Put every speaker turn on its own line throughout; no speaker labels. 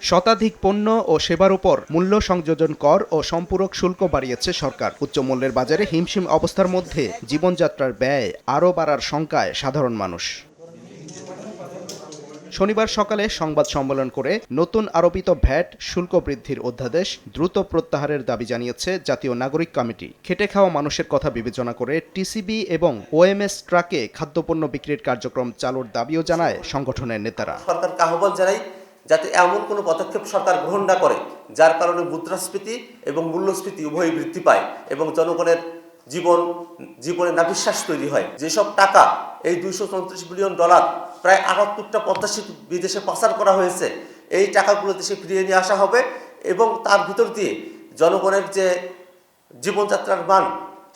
শতাধিক পণ্য ও সেবার উপর মূল্য সংযোজন কর ও সম্পূরক শুল্ক বাড়িয়েছে সরকার। উচ্চ মূল্যের বাজারে হিমশিম অবস্থার মধ্যে জীবনযাত্রার ব্যয় আরও বাড়ার শঙ্কায় সাধারণ মানুষ। শনিবার সকালে সংবাদ সম্মেলন করে নতুন আরোপিত ভ্যাট শুল্ক বৃদ্ধির অধ্যাদেশ দ্রুত প্রত্যাহারের দাবি জানিয়েছে জাতীয় নাগরিক কমিটি। খেটে খাওয়া মানুষের কথা বিবেচনা করে টিসিবি এবং ওএমএস ট্রাকে খাদ্যপণ্য বিক্রির কার্যক্রম চালুর দাবিও জানায় সংগঠনের নেতারা।
সরকারকে আহ্বান জানাই যাতে এমন কোনো পদক্ষেপ সরকার গ্রহণ না করে যার কারণে মুদ্রাস্ফীতি এবং মূল্যস্ফীতি উভয়ই বৃদ্ধি পায় এবং জনগণের জীবনে নাভিশ্বাস তৈরি হয়। যেসব টাকা এই $234 বিলিয়ন প্রায় 78টা পদ্মা বিদেশে পাচার করা হয়েছে, এই টাকাগুলো দেশে ফিরিয়ে নিয়ে আসা হবে এবং তার ভিতর দিয়ে জনগণের যে জীবনযাত্রার মান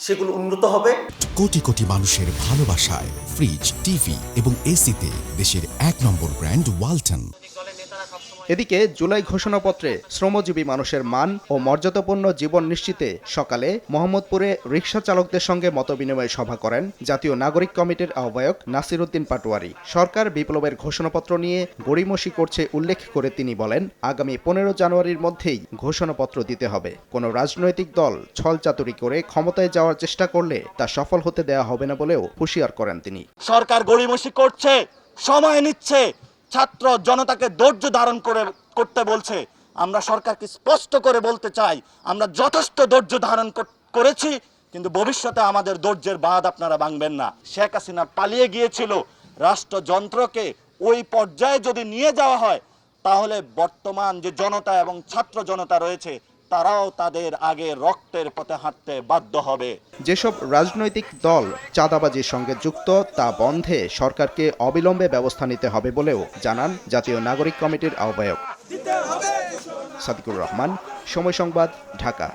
সেগুলো উন্নত হবে।
কোটি কোটি মানুষের ভালোবাসায় ফ্রিজ, টিভি এবং এসিতে দেশের 1 নম্বর ব্র্যান্ড ওয়ালটন।
এদিকে জুলাই ঘোষণাপত্রে শ্রমজীবী মানুষের মান ও মর্যাদাপূর্ণ জীবন নিশ্চিতে সকালে মোহাম্মদপুরে রিকশা চালকদের সঙ্গে মতবিনিময় সভা করেন জাতীয় নাগরিক কমিটির আহ্বায়ক নাসির উদ্দিন পাটোয়ারি। সরকার বিপ্লবের ঘোষণাপত্র নিয়ে গড়িমসি করছে উল্লেখ করে তিনি বলেন, আগামী 15 জানুয়ারির মধ্যেই ঘোষণাপত্র দিতে হবে। কোনো রাজনৈতিক দল ছলচাতুরি করে ক্ষমতায় যাওয়ার চেষ্টা করলে তা সফল হতে দেওয়া হবে না বলেও হুঁশিয়ার করেন তিনি।
সরকার গড়িমসি করছে, সময় নিচ্ছে, ছাত্র জনতাকে ধৈর্য ধারণ করতে বলছে। আমরা সরকারকে স্পষ্ট করে বলতে চাই, আমরা যথেষ্ট ধৈর্য ধারণ করেছি, কিন্তু ভবিষ্যতে আমাদের ধৈর্যের বাঁধ আপনারা ভাঙবেন না। শেখ হাসিনা পালিয়ে গিয়েছিল, রাষ্ট্রযন্ত্রকে ওই পর্যায়ে যদি নিয়ে যাওয়া হয় তাহলে বর্তমান যে জনতা এবং ছাত্র জনতা রয়েছে তারাও তাদের আগে রক্তের পথে হাঁটতে বাধ্য হবে।
যেসব রাজনৈতিক দল চাঁদাবাজির সঙ্গে যুক্ত তা বন্ধে সরকারকে অবিলম্বে ব্যবস্থা নিতে হবে বলেও জানান জাতীয় নাগরিক কমিটির আহ্বায়ক। সাদিকুর রহমান, সময় সংবাদ, ঢাকা।